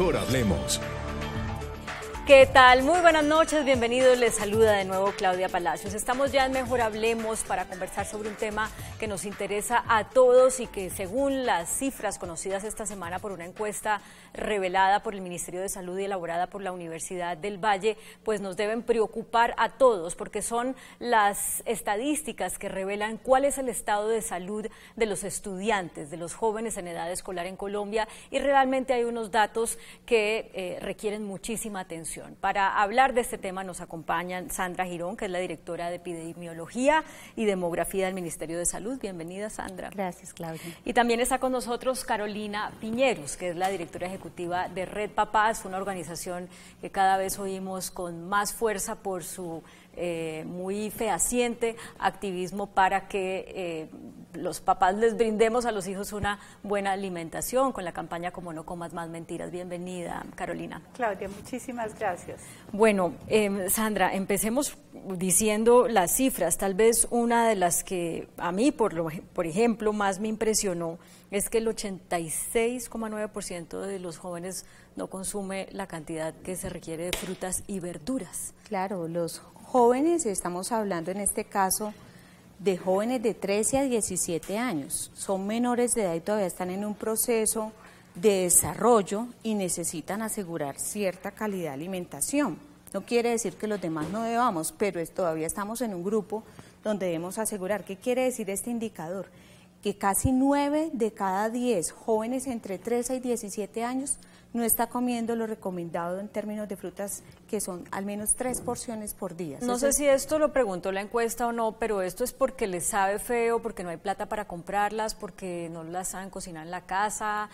Mejor hablemos. ¿Qué tal? Muy buenas noches, bienvenidos, les saluda de nuevo Claudia Palacios. Estamos ya en Mejor Hablemos para conversar sobre un tema que nos interesa a todos y que según las cifras conocidas esta semana por una encuesta revelada por el Ministerio de Salud y elaborada por la Universidad del Valle, pues nos deben preocupar a todos porque son las estadísticas que revelan cuál es el estado de salud de los estudiantes, de los jóvenes en edad escolar en Colombia, y realmente hay unos datos que requieren muchísima atención. Para hablar de este tema nos acompaña Sandra Girón, que es la directora de Epidemiología y Demografía del Ministerio de Salud. Bienvenida, Sandra. Gracias, Claudia. Y también está con nosotros Carolina Piñeros, que es la directora ejecutiva de Red Papás, una organización que cada vez oímos con más fuerza por su muy fehaciente activismo para que los papás les brindemos a los hijos una buena alimentación con la campaña Como no comas más mentiras. Bienvenida, Carolina. Claudia, muchísimas gracias. Bueno, Sandra, empecemos diciendo las cifras. Tal vez una de las que a mí, por ejemplo, más me impresionó es que el 86,9% de los jóvenes no consume la cantidad que se requiere de frutas y verduras. Claro, los jóvenes, estamos hablando en este caso de jóvenes de 13 a 17 años, son menores de edad y todavía están en un proceso de desarrollo y necesitan asegurar cierta calidad de alimentación. No quiere decir que los demás no debamos, pero todavía estamos en un grupo donde debemos asegurar. ¿Qué quiere decir este indicador? Que casi 9 de cada 10 jóvenes entre 13 y 17 años no está comiendo lo recomendado en términos de frutas, que son al menos 3 porciones por día. No sé si esto lo preguntó la encuesta o no, pero esto es porque les sabe feo, porque no hay plata para comprarlas, porque no las saben cocinar en la casa.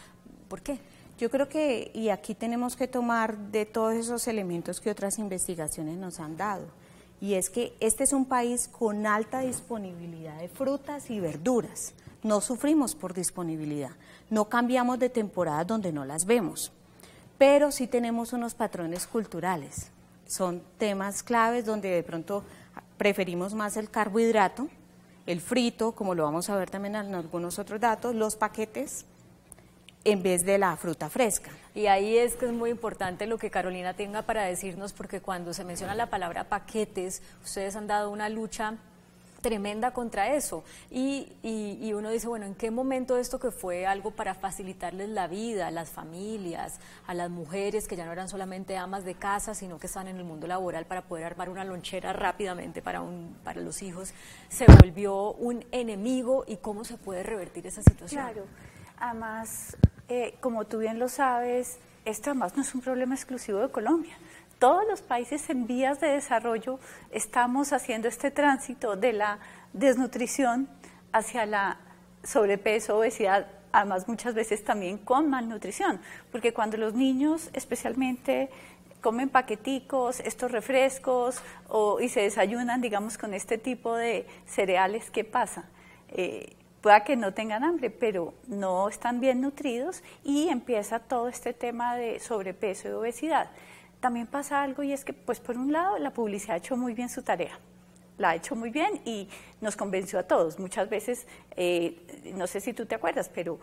¿Por qué? Yo creo que, y aquí tenemos que tomar de todos esos elementos que otras investigaciones nos han dado, y es que este es un país con alta disponibilidad de frutas y verduras. No sufrimos por disponibilidad, no cambiamos de temporadas donde no las vemos, pero sí tenemos unos patrones culturales. Son temas claves donde de pronto preferimos más el carbohidrato, el frito, como lo vamos a ver también en algunos otros datos, los paquetes, en vez de la fruta fresca. Y ahí es que es muy importante lo que Carolina tenga para decirnos, porque cuando se menciona la palabra paquetes, ustedes han dado una lucha tremenda contra eso, y uno dice, bueno, ¿en qué momento esto que fue algo para facilitarles la vida a las familias, a las mujeres que ya no eran solamente amas de casa, sino que están en el mundo laboral para poder armar una lonchera rápidamente para los hijos, se volvió un enemigo? ¿Y cómo se puede revertir esa situación? Claro, además, como tú bien lo sabes, esto además no es un problema exclusivo de Colombia. Todos los países en vías de desarrollo estamos haciendo este tránsito de la desnutrición hacia la sobrepeso, obesidad, además muchas veces también con malnutrición, porque cuando los niños especialmente comen paqueticos, estos refrescos y se desayunan, digamos, con este tipo de cereales, ¿qué pasa? Pueda que no tengan hambre, pero no están bien nutridos y empieza todo este tema de sobrepeso y obesidad. También pasa algo, y es que, pues por un lado, la publicidad ha hecho muy bien su tarea, la ha hecho muy bien y nos convenció a todos. Muchas veces, no sé si tú te acuerdas, pero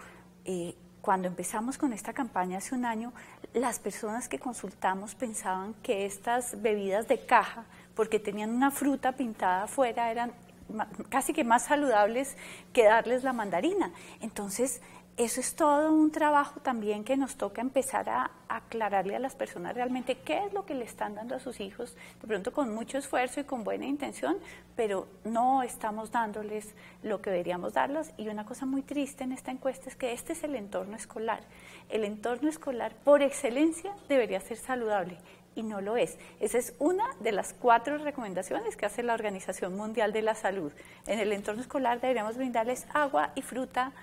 cuando empezamos con esta campaña hace un año, las personas que consultamos pensaban que estas bebidas de caja, porque tenían una fruta pintada afuera, eran casi que más saludables que darles la mandarina. Entonces, eso es todo un trabajo también que nos toca empezar a aclararle a las personas realmente qué es lo que le están dando a sus hijos, de pronto con mucho esfuerzo y con buena intención, pero no estamos dándoles lo que deberíamos darles. Y una cosa muy triste en esta encuesta es que este es el entorno escolar. El entorno escolar, por excelencia, debería ser saludable, y no lo es. Esa es una de las 4 recomendaciones que hace la Organización Mundial de la Salud. En el entorno escolar deberíamos brindarles agua y fruta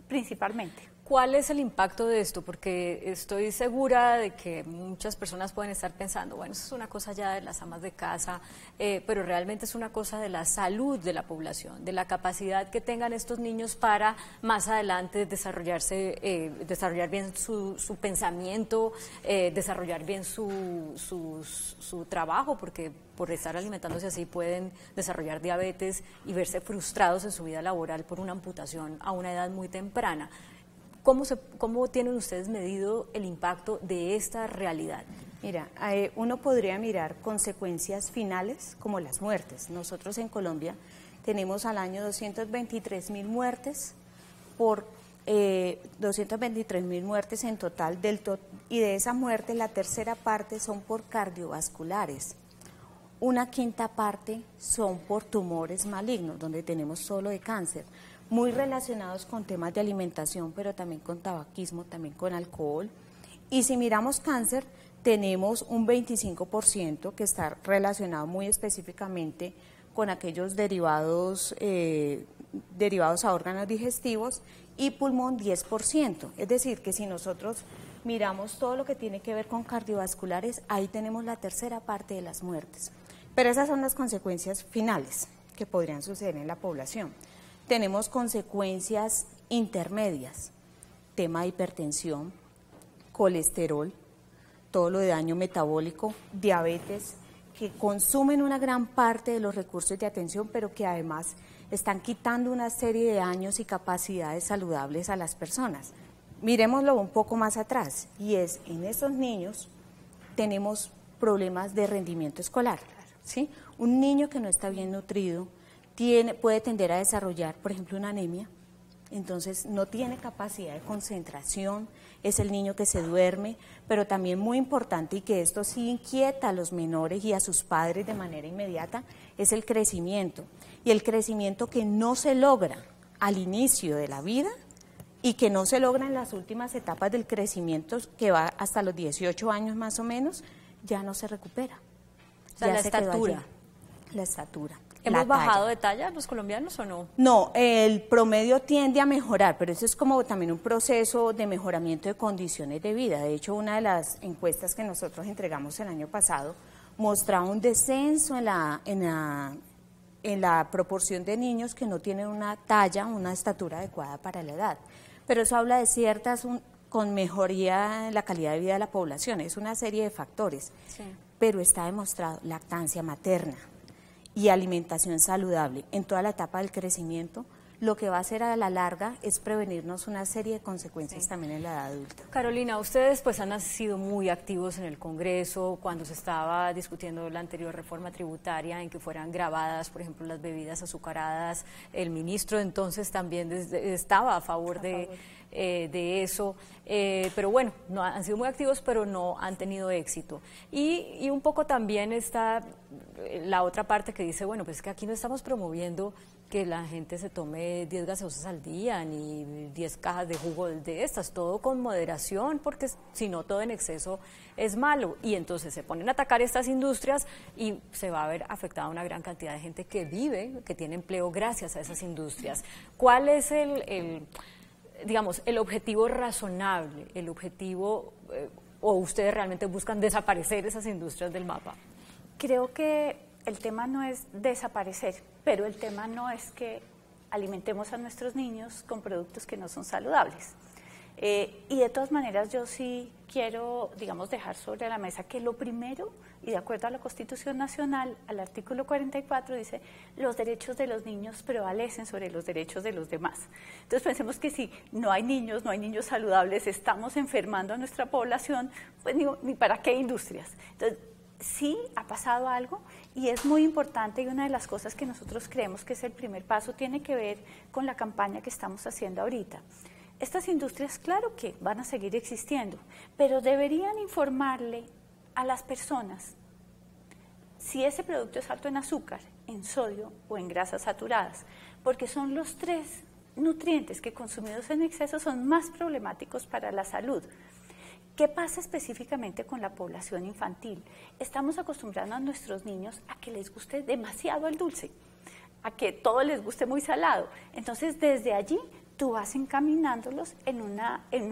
principalmente. ¿Cuál es el impacto de esto? Porque estoy segura de que muchas personas pueden estar pensando, bueno, eso es una cosa ya de las amas de casa, pero realmente es una cosa de la salud de la población, de la capacidad que tengan estos niños para más adelante desarrollar bien su pensamiento, desarrollar bien su trabajo, porque por estar alimentándose así pueden desarrollar diabetes y verse frustrados en su vida laboral por una amputación a una edad muy temprana. ¿Cómo tienen ustedes medido el impacto de esta realidad? Mira, uno podría mirar consecuencias finales como las muertes. Nosotros en Colombia tenemos al año 223.000 muertes, 223.000 muertes en total, y de esa muerte la tercera parte son por cardiovasculares. Una quinta parte son por tumores malignos, donde tenemos solo de cáncer, muy relacionados con temas de alimentación, pero también con tabaquismo, también con alcohol. Y si miramos cáncer, tenemos un 25% que está relacionado muy específicamente con aquellos derivados a órganos digestivos, y pulmón 10%. Es decir, que si nosotros miramos todo lo que tiene que ver con cardiovasculares, ahí tenemos la tercera parte de las muertes. Pero esas son las consecuencias finales que podrían suceder en la población. Tenemos consecuencias intermedias, tema de hipertensión, colesterol, todo lo de daño metabólico, diabetes, que consumen una gran parte de los recursos de atención, pero que además están quitando una serie de años y capacidades saludables a las personas. Miremoslo un poco más atrás, y es, en esos niños tenemos problemas de rendimiento escolar, ¿sí? Un niño que no está bien nutrido puede tender a desarrollar, por ejemplo, una anemia, entonces no tiene capacidad de concentración, es el niño que se duerme, pero también muy importante, y que esto sí inquieta a los menores y a sus padres de manera inmediata, es el crecimiento. Y el crecimiento que no se logra al inicio de la vida y que no se logra en las últimas etapas del crecimiento, que va hasta los 18 años más o menos, ya no se recupera. O sea, la estatura. La estatura. ¿Hemos bajado de talla los colombianos o no? No, el promedio tiende a mejorar, pero eso es como también un proceso de mejoramiento de condiciones de vida. De hecho, una de las encuestas que nosotros entregamos el año pasado mostraba un descenso en la proporción de niños que no tienen una talla, una estatura adecuada para la edad. Pero eso habla de con mejoría en la calidad de vida de la población, es una serie de factores. Sí. Pero está demostrado, lactancia materna y alimentación saludable en toda la etapa del crecimiento, lo que va a hacer a la larga es prevenirnos una serie de consecuencias también en la edad adulta. Carolina, ustedes pues han sido muy activos en el Congreso cuando se estaba discutiendo la anterior reforma tributaria en que fueran gravadas, por ejemplo, las bebidas azucaradas. El ministro entonces también estaba a favor de eso, pero bueno, no han sido muy activos, pero no han tenido éxito. Y un poco también está la otra parte que dice, bueno, pues es que aquí no estamos promoviendo que la gente se tome 10 gaseosas al día, ni 10 cajas de jugo de estas, todo con moderación, porque si no todo en exceso es malo. Y entonces se ponen a atacar estas industrias y se va a ver afectada una gran cantidad de gente que vive, que tiene empleo gracias a esas industrias. ¿Cuál es el objetivo razonable, el objetivo, o ustedes realmente buscan desaparecer esas industrias del mapa? Creo que el tema no es desaparecer, pero el tema no es que alimentemos a nuestros niños con productos que no son saludables. Y de todas maneras yo sí quiero, dejar sobre la mesa que lo primero, y de acuerdo a la Constitución Nacional, al artículo 44 dice, los derechos de los niños prevalecen sobre los derechos de los demás. Entonces pensemos que si no hay niños saludables, estamos enfermando a nuestra población, pues ni para qué industrias. Entonces, sí ha pasado algo y es muy importante, y una de las cosas que nosotros creemos que es el primer paso tiene que ver con la campaña que estamos haciendo ahorita. Estas industrias, claro que van a seguir existiendo, pero deberían informarle a las personas si ese producto es alto en azúcar, en sodio o en grasas saturadas, porque son los tres nutrientes que consumidos en exceso son más problemáticos para la salud. ¿Qué pasa específicamente con la población infantil? Estamos acostumbrando a nuestros niños a que les guste demasiado el dulce, a que todo les guste muy salado. Entonces, desde allí, tú vas encaminándolos en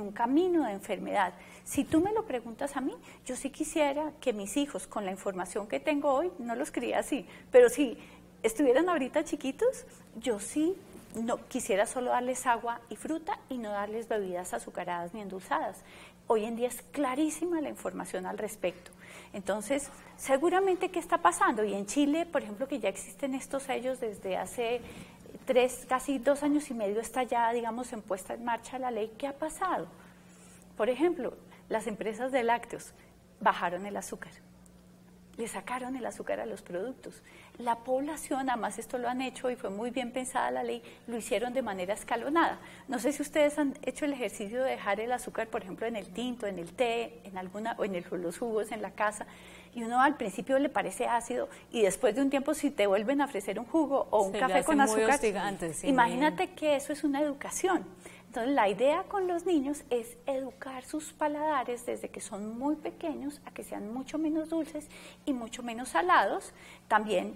un camino de enfermedad. Si tú me lo preguntas a mí, yo sí quisiera que mis hijos, con la información que tengo hoy, no los cría así, pero si estuvieran ahorita chiquitos, yo sí no quisiera solo darles agua y fruta y no darles bebidas azucaradas ni endulzadas. Hoy en día es clarísima la información al respecto. Entonces, seguramente, ¿qué está pasando? Y en Chile, por ejemplo, que ya existen estos sellos desde hace casi 2 años y medio está ya, digamos, en puesta en marcha la ley. ¿Qué ha pasado? Por ejemplo, las empresas de lácteos bajaron el azúcar, le sacaron el azúcar a los productos. La población, además esto lo han hecho y fue muy bien pensada la ley, lo hicieron de manera escalonada. No sé si ustedes han hecho el ejercicio de dejar el azúcar, por ejemplo, en el tinto, en el té, o en los jugos en la casa, y uno al principio le parece ácido y después de un tiempo si te vuelven a ofrecer un jugo o un café con azúcar, sí, imagínate que eso es una educación. Entonces, la idea con los niños es educar sus paladares desde que son muy pequeños a que sean mucho menos dulces y mucho menos salados, también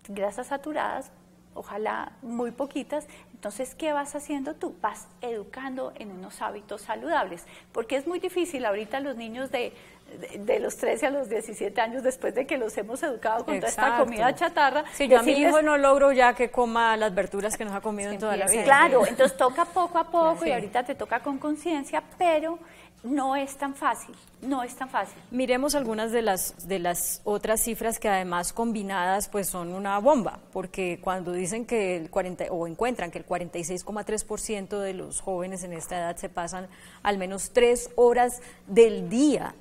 grasas saturadas, ojalá muy poquitas. Entonces, ¿qué vas haciendo tú? Vas educando en unos hábitos saludables, porque es muy difícil ahorita los niños de los 13 a los 17 años, después de que los hemos educado con toda esta comida chatarra. Sí, yo a mi hijo no logro ya que coma las verduras que nos ha comido en toda la vida. Claro, entonces toca poco a poco y ahorita te toca con conciencia, pero no es tan fácil, no es tan fácil. Miremos algunas de las otras cifras que además combinadas pues son una bomba, porque cuando dicen que encuentran que el 46,3% de los jóvenes en esta edad se pasan al menos 3 horas del día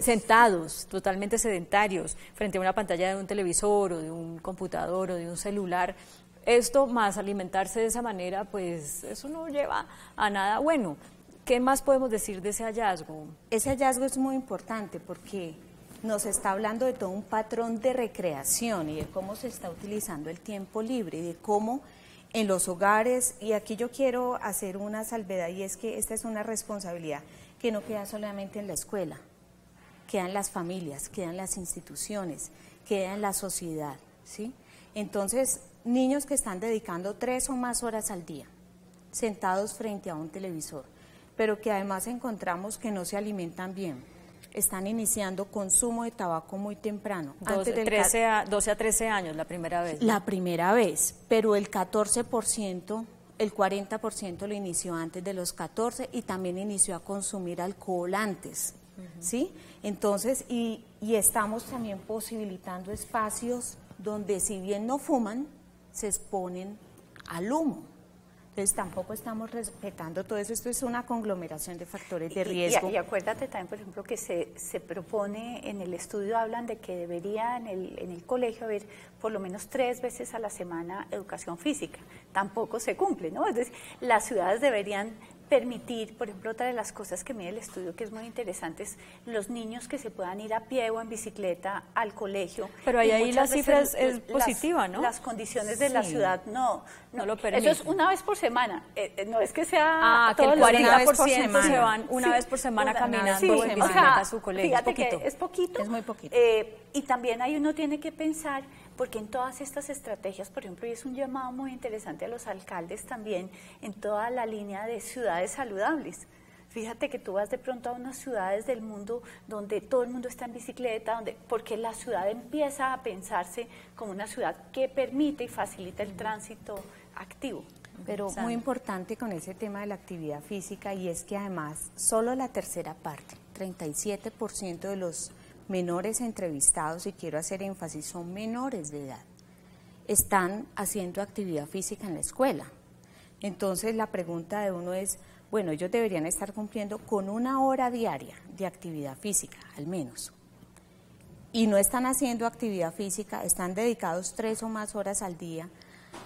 sentados, totalmente sedentarios, frente a una pantalla de un televisor o de un computador o de un celular. Esto más alimentarse de esa manera, pues eso no lleva a nada bueno. ¿Qué más podemos decir de ese hallazgo? Ese hallazgo es muy importante porque nos está hablando de todo un patrón de recreación y de cómo se está utilizando el tiempo libre y de cómo en los hogares, y aquí yo quiero hacer una salvedad y es que esta es una responsabilidad que no queda solamente en la escuela, queda en las familias, queda en las instituciones, queda en la sociedad, ¿sí? Entonces, niños que están dedicando 3 o más horas al día, sentados frente a un televisor, pero que además encontramos que no se alimentan bien, están iniciando consumo de tabaco muy temprano. 12 a 13 años la primera vez, ¿no? La primera vez, pero el 14%, el 40% lo inició antes de los 14 y también inició a consumir alcohol antes, ¿sí? Entonces, y estamos también posibilitando espacios donde si bien no fuman, se exponen al humo. Entonces tampoco estamos respetando todo eso, esto es una conglomeración de factores de riesgo. Y acuérdate también, por ejemplo, que se propone, en el estudio hablan de que debería en el colegio haber por lo menos 3 veces a la semana educación física. Tampoco se cumple, ¿no? Es decir, las ciudades deberían permitir, por ejemplo, otra de las cosas que mide el estudio que es muy interesante es los niños que se puedan ir a pie o en bicicleta al colegio. Pero ahí la cifra es positiva, ¿no? Las condiciones de la ciudad no lo permiten. Eso es una vez por semana, no es que sea que el 40% se van una vez por semana caminando en bicicleta a su colegio. Fíjate que es poquito. Es muy poquito. Y también ahí uno tiene que pensar, porque en todas estas estrategias, por ejemplo, y es un llamado muy interesante a los alcaldes también, en toda la línea de ciudades saludables. Fíjate que tú vas de pronto a unas ciudades del mundo donde todo el mundo está en bicicleta, porque la ciudad empieza a pensarse como una ciudad que permite y facilita el tránsito activo. Pero muy importante con ese tema de la actividad física, y es que además solo la tercera parte, 37% de los menores entrevistados, y quiero hacer énfasis, son menores de edad, están haciendo actividad física en la escuela. Entonces la pregunta de uno es, bueno, ellos deberían estar cumpliendo con 1 hora diaria de actividad física, al menos. Y no están haciendo actividad física, están dedicados 3 o más horas al día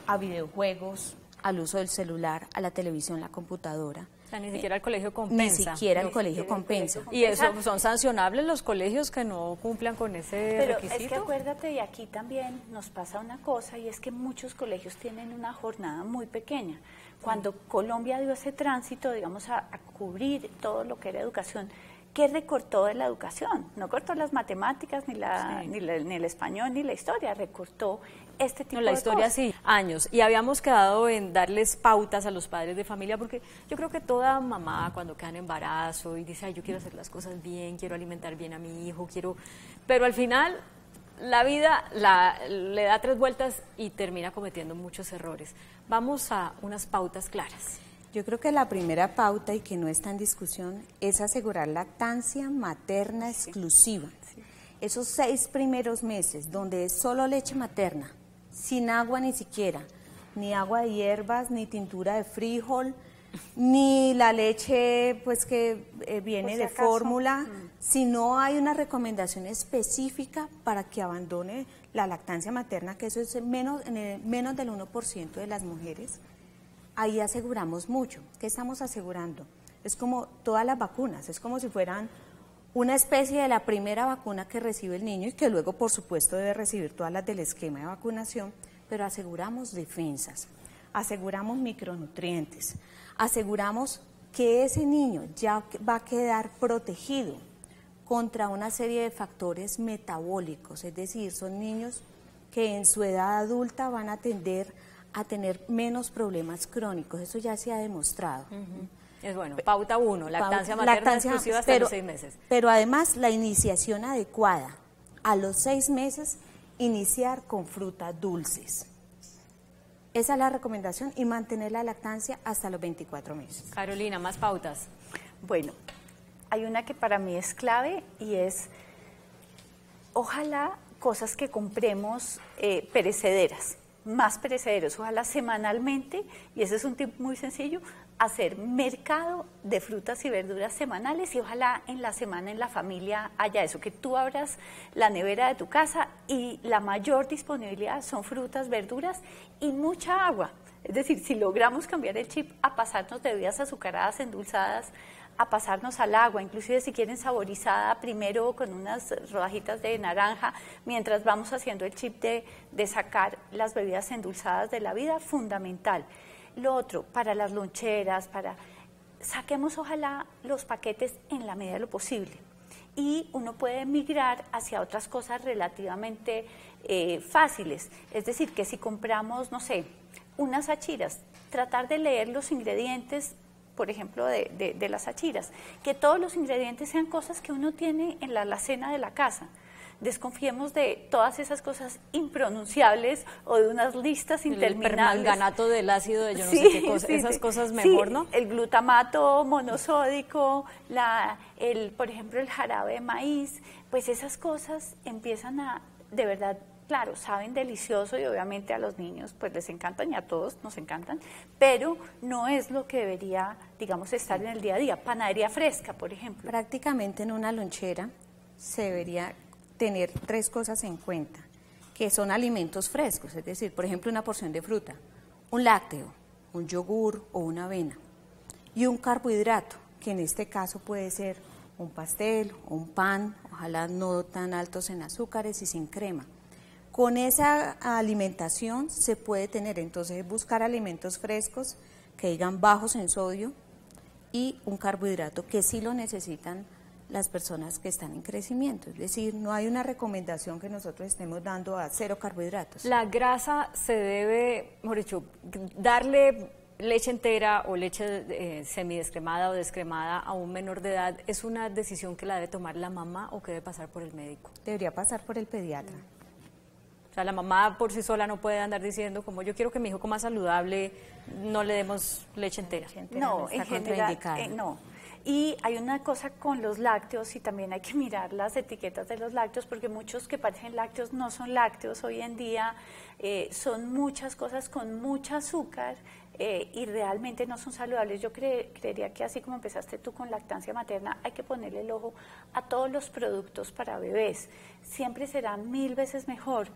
a videojuegos, al uso del celular, a la televisión, la computadora. O sea, ni siquiera el colegio compensa. Ni siquiera el colegio compensa. Y eso son sancionables los colegios que no cumplan con ese requisito. Pero es que acuérdate, y aquí también nos pasa una cosa, y es que muchos colegios tienen una jornada muy pequeña. Cuando Colombia dio ese tránsito, digamos, a cubrir todo lo que era educación, ¿qué recortó de la educación? No cortó las matemáticas, ni el español, ni la historia, recortó este tipo de cosas. La historia sí, años. Y habíamos quedado en darles pautas a los padres de familia, porque yo creo que toda mamá cuando queda en embarazo y dice, ay, yo quiero hacer las cosas bien, quiero alimentar bien a mi hijo, pero al final la vida le da 3 vueltas y termina cometiendo muchos errores. Vamos a unas pautas claras. Yo creo que la primera pauta, y que no está en discusión, es asegurar lactancia materna exclusiva. Sí. Esos 6 primeros meses donde es solo leche materna, sin agua ni siquiera, ni agua de hierbas, ni tintura de frijol, ni la leche pues que viene de fórmula, si no hay una recomendación específica para que abandone la lactancia materna, que eso es menos del 1% de las mujeres, ahí aseguramos mucho. ¿Qué estamos asegurando? Es como todas las vacunas, es como si fueran una especie de la primera vacuna que recibe el niño y que luego, por supuesto, debe recibir todas las del esquema de vacunación, pero aseguramos defensas, aseguramos micronutrientes, aseguramos que ese niño ya va a quedar protegido contra una serie de factores metabólicos, es decir, son niños que en su edad adulta van a tender a tener menos problemas crónicos, eso ya se ha demostrado. Es bueno, pauta 1, lactancia materna exclusiva hasta los 6 meses. Pero además la iniciación adecuada, a los 6 meses iniciar con frutas dulces. Esa es la recomendación y mantener la lactancia hasta los 24 meses. Carolina, más pautas. Bueno, hay una que para mí es clave y es, ojalá cosas que compremos perecederas, más perecederos, ojalá semanalmente, y ese es un tip muy sencillo, hacer mercado de frutas y verduras semanales y ojalá en la semana en la familia haya eso, que tú abras la nevera de tu casa y la mayor disponibilidad son frutas, verduras y mucha agua. Es decir, si logramos cambiar el chip a pasarnos de bebidas azucaradas, endulzadas, a pasarnos al agua, inclusive si quieren saborizada primero con unas rodajitas de naranja, mientras vamos haciendo el chip de sacar las bebidas endulzadas de la vida, fundamental. Lo otro, para las loncheras, saquemos ojalá los paquetes en la medida de lo posible y uno puede migrar hacia otras cosas relativamente fáciles, es decir, que si compramos, no sé, unas achiras, tratar de leer los ingredientes, por ejemplo, de las achiras, que todos los ingredientes sean cosas que uno tiene en la alacena de la casa. Desconfiemos de todas esas cosas impronunciables o de unas listas interminables. El permanganato del ácido de yo no sé qué cosa, esas cosas mejor, sí, ¿no? El glutamato monosódico, por ejemplo, el jarabe de maíz, pues esas cosas empiezan a, de verdad, claro, saben delicioso y obviamente a los niños pues les encantan y a todos nos encantan, pero no es lo que debería, digamos, estar en el día a día. Panadería fresca, por ejemplo. Prácticamente en una lonchera se debería tener 3 cosas en cuenta, que son alimentos frescos, es decir, por ejemplo, una porción de fruta, un lácteo, un yogur o una avena, y un carbohidrato, que en este caso puede ser un pastel, un pan, ojalá no tan altos en azúcares y sin crema. Con esa alimentación se puede tener, entonces, buscar alimentos frescos que digan bajos en sodio y un carbohidrato que sí lo necesitan las personas que están en crecimiento, es decir, no hay una recomendación que nosotros estemos dando a 0 carbohidratos. La grasa se debe, mejor dicho, darle leche entera o leche semidescremada o descremada a un menor de edad, ¿es una decisión que la debe tomar la mamá o que debe pasar por el médico? Debería pasar por el pediatra. O sea, la mamá por sí sola no puede andar diciendo como yo quiero que mi hijo coma saludable, no le demos leche entera. No, en general, no. Y hay una cosa con los lácteos y también hay que mirar las etiquetas de los lácteos porque muchos que parecen lácteos no son lácteos hoy en día, son muchas cosas con mucho azúcar y realmente no son saludables. Yo creería que así como empezaste tú con lactancia materna, hay que ponerle el ojo a todos los productos para bebés. Siempre será 1000 veces mejor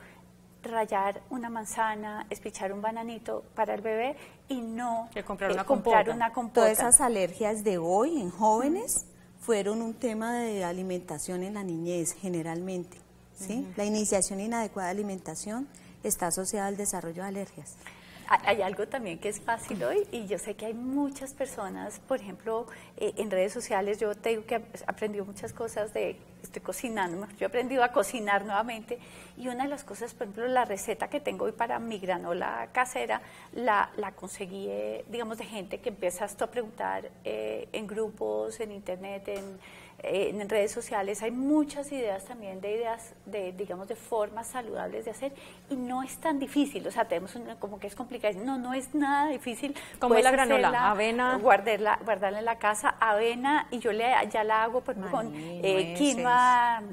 rallar una manzana, espichar un bananito para el bebé y no comprar una compota. Todas esas alergias de hoy en jóvenes fueron un tema de alimentación en la niñez generalmente, ¿sí? La iniciación inadecuada de alimentación está asociada al desarrollo de alergias. Hay algo también que es fácil hoy y yo sé que hay muchas personas, por ejemplo, en redes sociales, yo te digo que he aprendido muchas cosas estoy cocinando, yo he aprendido a cocinar nuevamente y una de las cosas, por ejemplo, la receta que tengo hoy para mi granola casera, la conseguí, digamos, de gente que empiezas tú a preguntar en grupos, en internet, en redes sociales hay muchas ideas también digamos, de formas saludables de hacer, y no es tan difícil, o sea, tenemos como que es complicado, no es nada difícil. Como la granola, avena. Guardarla en la casa, avena, y yo ya la hago con quinoa,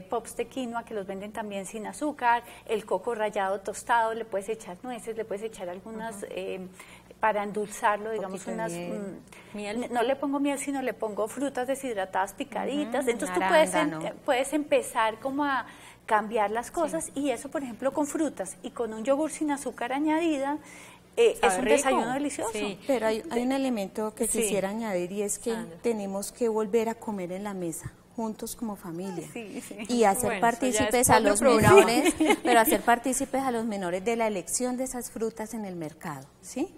pops de quinoa que los venden también sin azúcar, el coco rallado tostado, le puedes echar nueces, le puedes echar algunas, para endulzarlo, digamos, miel. No le pongo miel, sino le pongo frutas deshidratadas picaditas. Entonces tú puedes empezar como a cambiar las cosas, y eso, por ejemplo, con frutas y con un yogur sin azúcar añadida, es un desayuno delicioso. Sí. Pero hay un elemento que quisiera añadir, y es que tenemos que volver a comer en la mesa juntos como familia, y hacer partícipes a los menores, pero hacer partícipes a los menores de la elección de esas frutas en el mercado, ¿sí?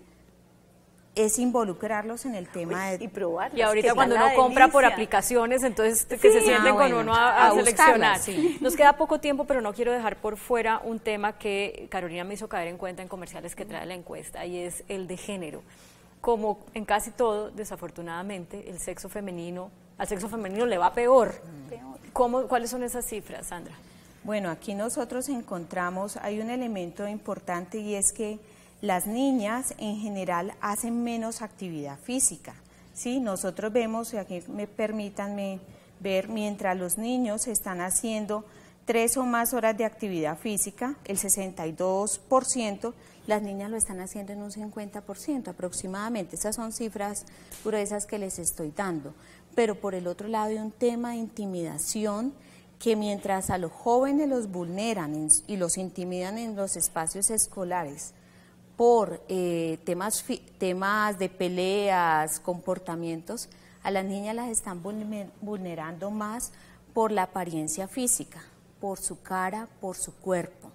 Es involucrarlos en el tema y probar. Y ahorita cuando uno compra por aplicaciones, entonces que se sienten con uno a seleccionar. Nos queda poco tiempo, pero no quiero dejar por fuera un tema que Carolina me hizo caer en cuenta en comerciales que trae la encuesta, y es el de género. Como en casi todo, desafortunadamente, al sexo femenino le va peor. ¿Cuáles son esas cifras, Sandra? Bueno, aquí nosotros encontramos, hay un elemento importante, y es que las niñas en general hacen menos actividad física, ¿sí? Nosotros vemos, y aquí permítanme ver, mientras los niños están haciendo 3 o más horas de actividad física, el 62%, las niñas lo están haciendo en un 50% aproximadamente. Esas son cifras gruesas que les estoy dando. Pero por el otro lado hay un tema de intimidación, que mientras a los jóvenes los vulneran y los intimidan en los espacios escolares por temas de peleas, comportamientos, a las niñas las están vulnerando más por la apariencia física, por su cara, por su cuerpo.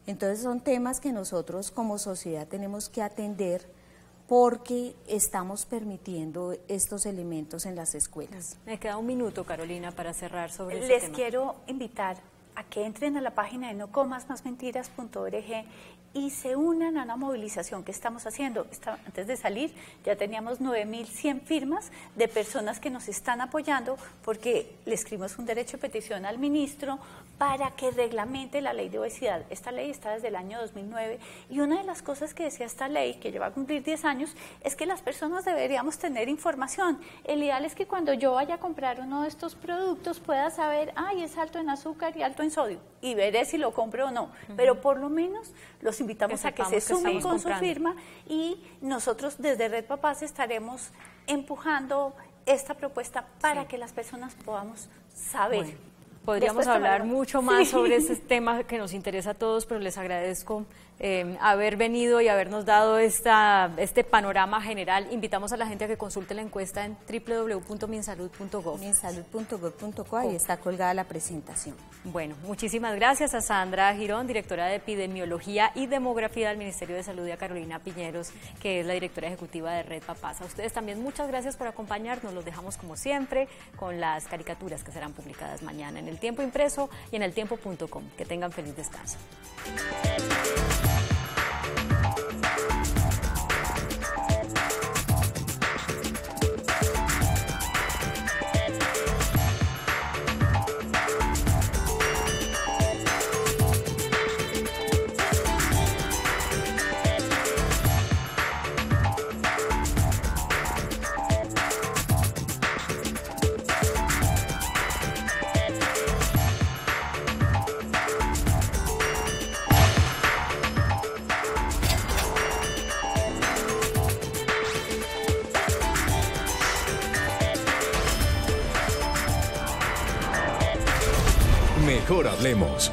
Entonces son temas que nosotros como sociedad tenemos que atender, porque estamos permitiendo estos elementos en las escuelas. Me queda un minuto, Carolina, para cerrar sobre este tema. Les quiero invitar a que entren a la página de nocomasmasmentiras.org y se unan a una movilización que estamos haciendo. Antes de salir ya teníamos 9.100 firmas de personas que nos están apoyando, porque le escribimos un derecho de petición al ministro para que reglamente la ley de obesidad. Esta ley está desde el año 2009, y una de las cosas que decía esta ley, que lleva a cumplir 10 años, es que las personas deberíamos tener información. El ideal es que cuando yo vaya a comprar uno de estos productos pueda saber, es alto en azúcar y alto en sodio, y veré si lo compro o no. Pero por lo menos los invitamos a que se sumen con su firma, y nosotros desde Red Papás estaremos empujando esta propuesta para que las personas podamos saber. Bueno, podríamos hablar mucho más sobre este tema que nos interesa a todos, pero les agradezco haber venido y habernos dado este panorama general. Invitamos a la gente a que consulte la encuesta en www.minsalud.gov. Minsalud.gov.co, ahí está colgada la presentación. Bueno, muchísimas gracias a Sandra Girón, directora de Epidemiología y Demografía del Ministerio de Salud, y a Carolina Piñeros, que es la directora ejecutiva de Red Papás. A ustedes también muchas gracias por acompañarnos. Los dejamos como siempre con las caricaturas que serán publicadas mañana en El Tiempo Impreso y en eltiempo.com. Que tengan feliz descanso. Mejor hablemos.